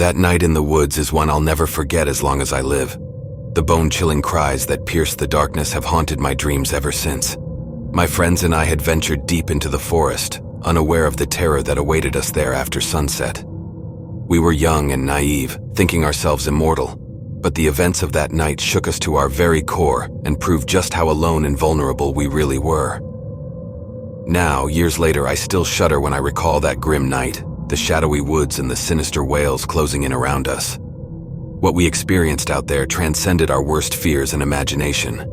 That night in the woods is one I'll never forget as long as I live. The bone-chilling cries that pierced the darkness have haunted my dreams ever since. My friends and I had ventured deep into the forest, unaware of the terror that awaited us there after sunset. We were young and naive, thinking ourselves immortal, but the events of that night shook us to our very core and proved just how alone and vulnerable we really were. Now, years later, I still shudder when I recall that grim night, the shadowy woods and the sinister wails closing in around us. What we experienced out there transcended our worst fears and imagination.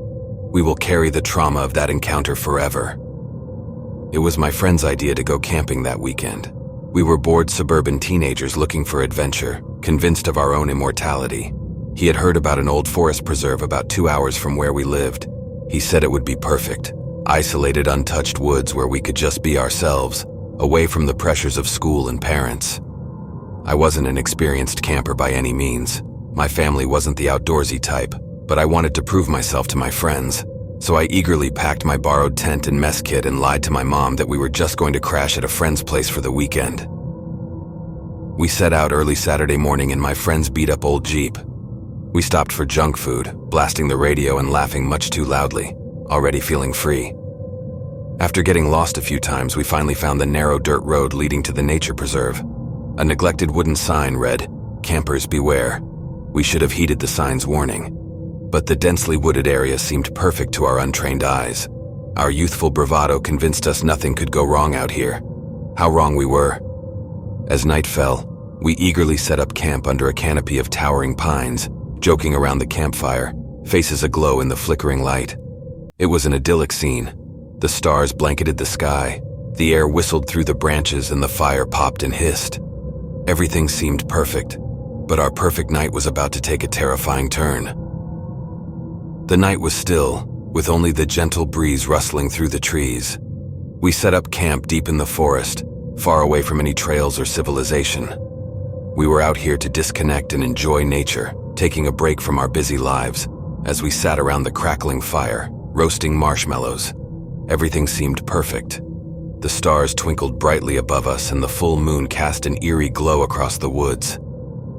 We will carry the trauma of that encounter forever. It was my friend's idea to go camping that weekend. We were bored suburban teenagers looking for adventure, convinced of our own immortality. He had heard about an old forest preserve about 2 hours from where we lived. He said it would be perfect. Isolated, untouched woods where we could just be ourselves, away from the pressures of school and parents. I wasn't an experienced camper by any means. My family wasn't the outdoorsy type, but I wanted to prove myself to my friends. So I eagerly packed my borrowed tent and mess kit and lied to my mom that we were just going to crash at a friend's place for the weekend. We set out early Saturday morning in my friend's beat-up old Jeep. We stopped for junk food, blasting the radio and laughing much too loudly, already feeling free. After getting lost a few times, we finally found the narrow dirt road leading to the nature preserve. A neglected wooden sign read, "Campers beware." We should have heeded the sign's warning. But the densely wooded area seemed perfect to our untrained eyes. Our youthful bravado convinced us nothing could go wrong out here. How wrong we were. As night fell, we eagerly set up camp under a canopy of towering pines, joking around the campfire, faces aglow in the flickering light. It was an idyllic scene. The stars blanketed the sky, the air whistled through the branches, and the fire popped and hissed. Everything seemed perfect, but our perfect night was about to take a terrifying turn. The night was still, with only the gentle breeze rustling through the trees. We set up camp deep in the forest, far away from any trails or civilization. We were out here to disconnect and enjoy nature, taking a break from our busy lives. As we sat around the crackling fire, roasting marshmallows, everything seemed perfect. The stars twinkled brightly above us and the full moon cast an eerie glow across the woods.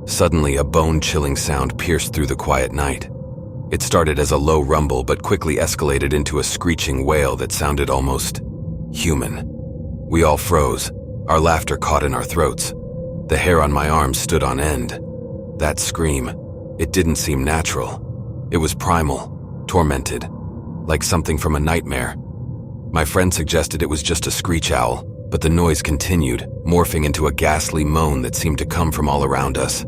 Suddenly, a bone-chilling sound pierced through the quiet night. It started as a low rumble but quickly escalated into a screeching wail that sounded almost human. We all froze, our laughter caught in our throats. The hair on my arms stood on end. That scream, it didn't seem natural. It was primal, tormented, like something from a nightmare. My friend suggested it was just a screech owl, but the noise continued, morphing into a ghastly moan that seemed to come from all around us.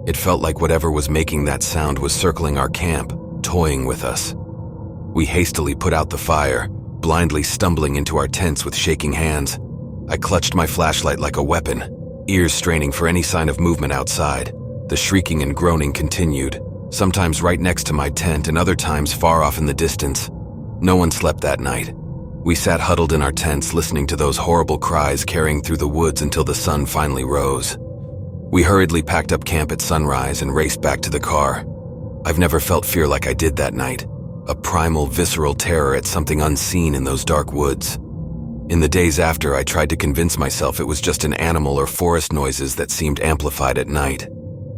It felt like whatever was making that sound was circling our camp, toying with us. We hastily put out the fire, blindly stumbling into our tents with shaking hands. I clutched my flashlight like a weapon, ears straining for any sign of movement outside. The shrieking and groaning continued, sometimes right next to my tent and other times far off in the distance. No one slept that night. We sat huddled in our tents listening to those horrible cries carrying through the woods until the sun finally rose. We hurriedly packed up camp at sunrise and raced back to the car. I've never felt fear like I did that night, a primal, visceral terror at something unseen in those dark woods. In the days after, I tried to convince myself it was just an animal or forest noises that seemed amplified at night.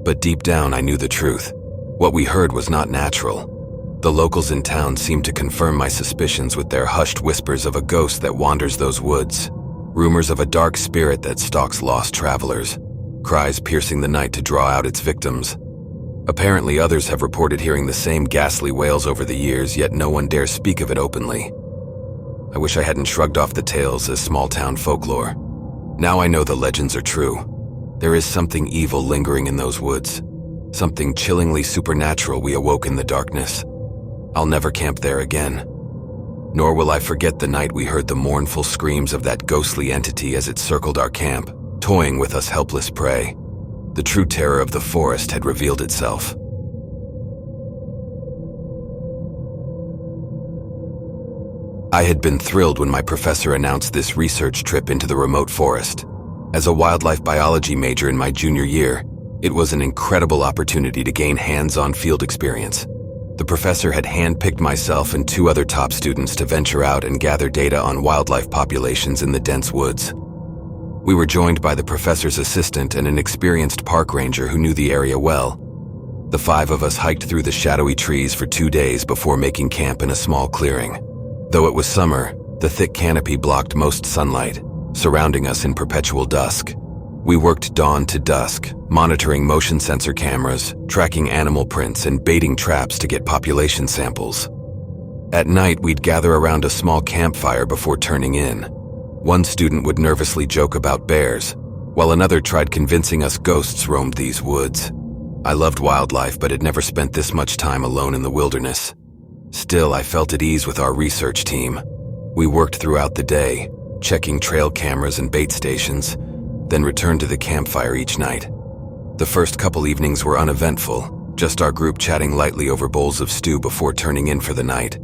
But deep down, I knew the truth. What we heard was not natural. The locals in town seemed to confirm my suspicions with their hushed whispers of a ghost that wanders those woods, rumors of a dark spirit that stalks lost travelers, cries piercing the night to draw out its victims. Apparently, others have reported hearing the same ghastly wails over the years, yet no one dares speak of it openly. I wish I hadn't shrugged off the tales as small-town folklore. Now I know the legends are true. There is something evil lingering in those woods, something chillingly supernatural we awoke in the darkness. I'll never camp there again. Nor will I forget the night we heard the mournful screams of that ghostly entity as it circled our camp, toying with us helpless prey. The true terror of the forest had revealed itself. I had been thrilled when my professor announced this research trip into the remote forest. As a wildlife biology major in my junior year, it was an incredible opportunity to gain hands-on field experience. The professor had handpicked myself and 2 other top students to venture out and gather data on wildlife populations in the dense woods. We were joined by the professor's assistant and an experienced park ranger who knew the area well. The 5 of us hiked through the shadowy trees for 2 days before making camp in a small clearing. Though it was summer, the thick canopy blocked most sunlight, surrounding us in perpetual dusk. We worked dawn to dusk, monitoring motion sensor cameras, tracking animal prints, and baiting traps to get population samples. At night, we'd gather around a small campfire before turning in. One student would nervously joke about bears, while another tried convincing us ghosts roamed these woods. I loved wildlife, but had never spent this much time alone in the wilderness. Still, I felt at ease with our research team. We worked throughout the day, checking trail cameras and bait stations, then returned to the campfire each night. The first couple evenings were uneventful, just our group chatting lightly over bowls of stew before turning in for the night.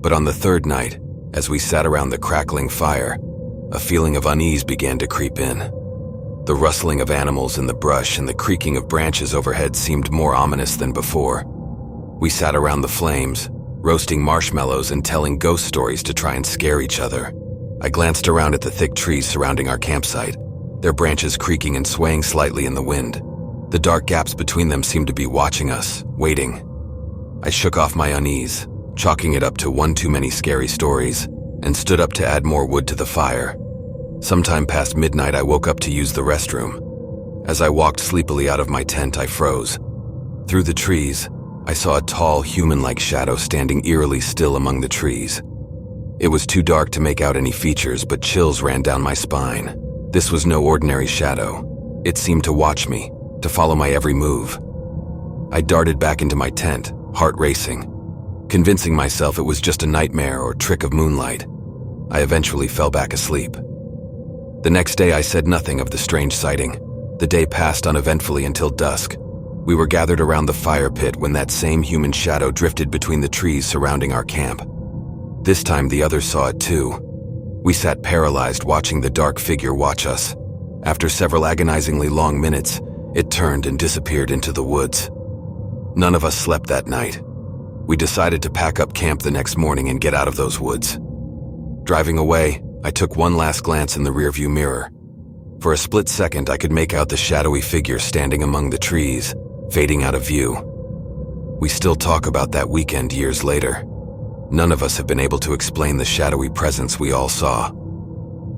But on the 3rd night, as we sat around the crackling fire, a feeling of unease began to creep in. The rustling of animals in the brush and the creaking of branches overhead seemed more ominous than before. We sat around the flames, roasting marshmallows and telling ghost stories to try and scare each other. I glanced around at the thick trees surrounding our campsite, their branches creaking and swaying slightly in the wind. The dark gaps between them seemed to be watching us, waiting. I shook off my unease, chalking it up to one too many scary stories, and stood up to add more wood to the fire. Sometime past midnight, I woke up to use the restroom. As I walked sleepily out of my tent, I froze. Through the trees, I saw a tall, human-like shadow standing eerily still among the trees. It was too dark to make out any features, but chills ran down my spine. This was no ordinary shadow. It seemed to watch me, to follow my every move. I darted back into my tent, heart racing, convincing myself it was just a nightmare or trick of moonlight. I eventually fell back asleep. The next day, I said nothing of the strange sighting. The day passed uneventfully until dusk. We were gathered around the fire pit when that same human shadow drifted between the trees surrounding our camp. This time, the others saw it too. We sat paralyzed, watching the dark figure watch us. After several agonizingly long minutes, it turned and disappeared into the woods. None of us slept that night. We decided to pack up camp the next morning and get out of those woods. Driving away, I took one last glance in the rearview mirror. For a split second, I could make out the shadowy figure standing among the trees, fading out of view. We still talk about that weekend years later. None of us have been able to explain the shadowy presence we all saw.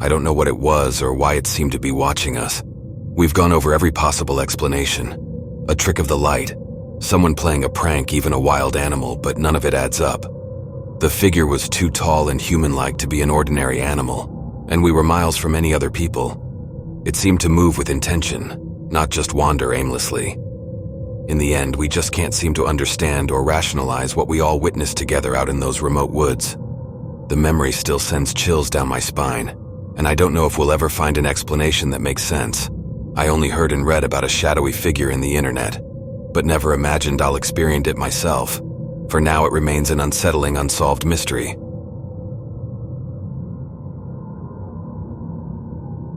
I don't know what it was or why it seemed to be watching us. We've gone over every possible explanation. A trick of the light, someone playing a prank, even a wild animal, but none of it adds up. The figure was too tall and human-like to be an ordinary animal, and we were miles from any other people. It seemed to move with intention, not just wander aimlessly. In the end, we just can't seem to understand or rationalize what we all witnessed together out in those remote woods. The memory still sends chills down my spine, and I don't know if we'll ever find an explanation that makes sense. I only heard and read about a shadowy figure in the internet, but never imagined I'll experience it myself. For now, it remains an unsettling, unsolved mystery.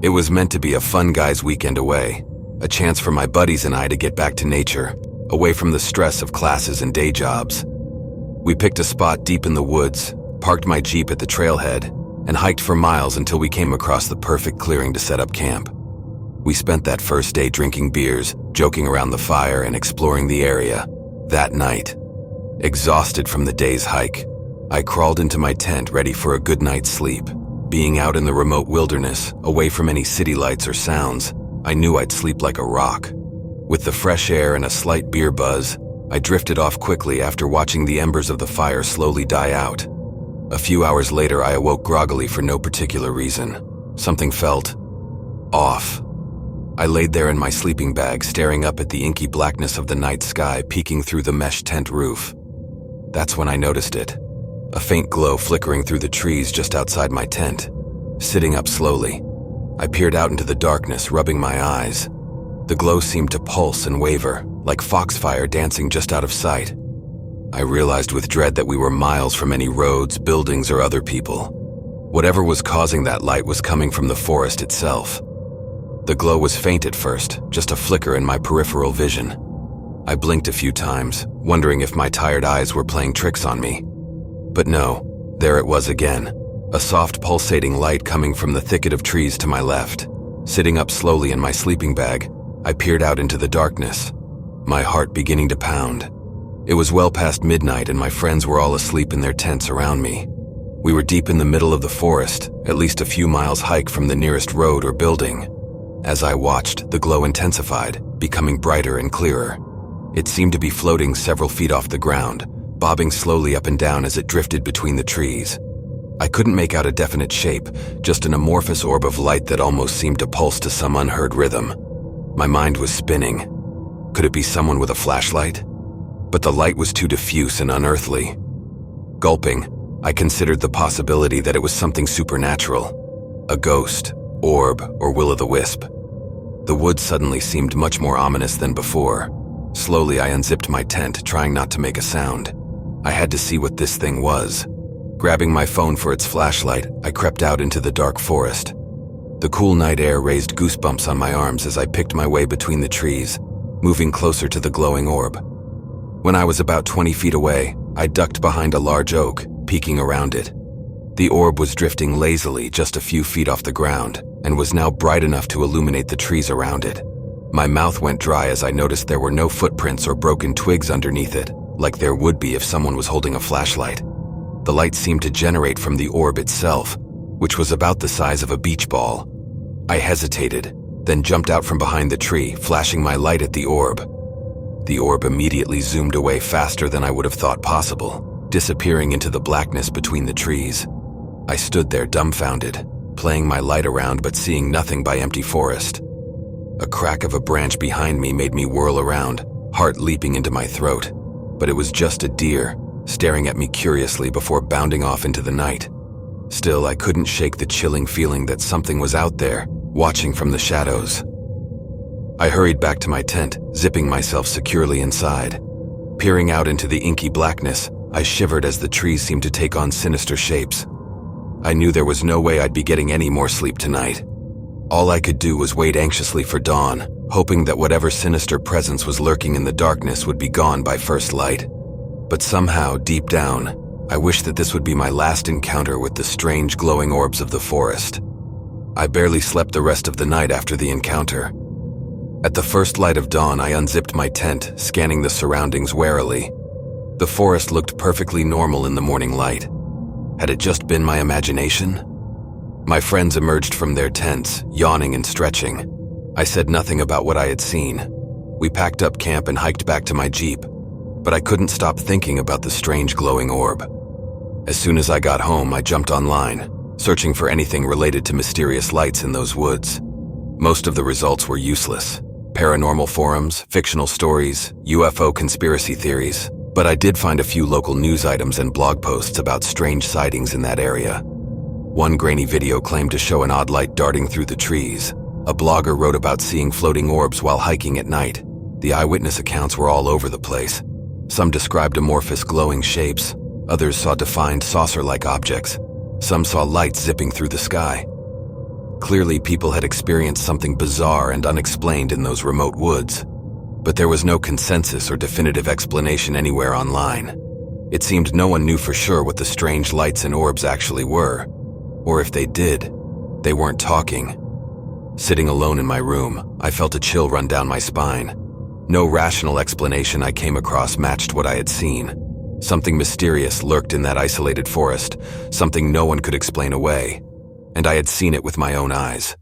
It was meant to be a fun guys' weekend away, a chance for my buddies and I to get back to nature, away from the stress of classes and day jobs. We picked a spot deep in the woods, parked my Jeep at the trailhead, and hiked for miles until we came across the perfect clearing to set up camp. We spent that first day drinking beers, joking around the fire, and exploring the area. That night, exhausted from the day's hike, I crawled into my tent ready for a good night's sleep. Being out in the remote wilderness, away from any city lights or sounds, I knew I'd sleep like a rock. With the fresh air and a slight beer buzz, I drifted off quickly after watching the embers of the fire slowly die out. A few hours later, I awoke groggily for no particular reason. Something felt off. I laid there in my sleeping bag, staring up at the inky blackness of the night sky peeking through the mesh tent roof. That's when I noticed it. A faint glow flickering through the trees just outside my tent. Sitting up slowly, I peered out into the darkness, rubbing my eyes. The glow seemed to pulse and waver, like foxfire dancing just out of sight. I realized with dread that we were miles from any roads, buildings, or other people. Whatever was causing that light was coming from the forest itself. The glow was faint at first, just a flicker in my peripheral vision. I blinked a few times, wondering if my tired eyes were playing tricks on me. But no, there it was again, a soft pulsating light coming from the thicket of trees to my left. Sitting up slowly in my sleeping bag, I peered out into the darkness, my heart beginning to pound. It was well past midnight and my friends were all asleep in their tents around me. We were deep in the middle of the forest, at least a few miles hike from the nearest road or building. As I watched, the glow intensified, becoming brighter and clearer. It seemed to be floating several feet off the ground, bobbing slowly up and down as it drifted between the trees. I couldn't make out a definite shape, just an amorphous orb of light that almost seemed to pulse to some unheard rhythm. My mind was spinning. Could it be someone with a flashlight? But the light was too diffuse and unearthly. Gulping, I considered the possibility that it was something supernatural. A ghost, orb, or will-o'-the-wisp. The woods suddenly seemed much more ominous than before. Slowly, I unzipped my tent, trying not to make a sound. I had to see what this thing was. Grabbing my phone for its flashlight, I crept out into the dark forest. The cool night air raised goosebumps on my arms as I picked my way between the trees, moving closer to the glowing orb. When I was about 20 feet away, I ducked behind a large oak, peeking around it. The orb was drifting lazily just a few feet off the ground, and was now bright enough to illuminate the trees around it. My mouth went dry as I noticed there were no footprints or broken twigs underneath it, like there would be if someone was holding a flashlight. The light seemed to generate from the orb itself, which was about the size of a beach ball. I hesitated, then jumped out from behind the tree, flashing my light at the orb. The orb immediately zoomed away faster than I would have thought possible, disappearing into the blackness between the trees. I stood there dumbfounded, playing my light around but seeing nothing but empty forest. A crack of a branch behind me made me whirl around, heart leaping into my throat. But it was just a deer, staring at me curiously before bounding off into the night. Still, I couldn't shake the chilling feeling that something was out there, watching from the shadows. I hurried back to my tent, zipping myself securely inside. Peering out into the inky blackness, I shivered as the trees seemed to take on sinister shapes. I knew there was no way I'd be getting any more sleep tonight. All I could do was wait anxiously for dawn, hoping that whatever sinister presence was lurking in the darkness would be gone by first light. But somehow, deep down, I wished that this would be my last encounter with the strange glowing orbs of the forest. I barely slept the rest of the night after the encounter. At the first light of dawn, I unzipped my tent, scanning the surroundings warily. The forest looked perfectly normal in the morning light. Had it just been my imagination? My friends emerged from their tents, yawning and stretching. I said nothing about what I had seen. We packed up camp and hiked back to my Jeep, but I couldn't stop thinking about the strange glowing orb. As soon as I got home, I jumped online, searching for anything related to mysterious lights in those woods. Most of the results were useless. Paranormal forums, fictional stories, UFO conspiracy theories, but I did find a few local news items and blog posts about strange sightings in that area. One grainy video claimed to show an odd light darting through the trees. A blogger wrote about seeing floating orbs while hiking at night. The eyewitness accounts were all over the place. Some described amorphous glowing shapes. Others saw defined saucer-like objects. Some saw lights zipping through the sky. Clearly, people had experienced something bizarre and unexplained in those remote woods. But there was no consensus or definitive explanation anywhere online. It seemed no one knew for sure what the strange lights and orbs actually were. Or if they did, they weren't talking. Sitting alone in my room, I felt a chill run down my spine. No rational explanation I came across matched what I had seen. Something mysterious lurked in that isolated forest, something no one could explain away. And I had seen it with my own eyes.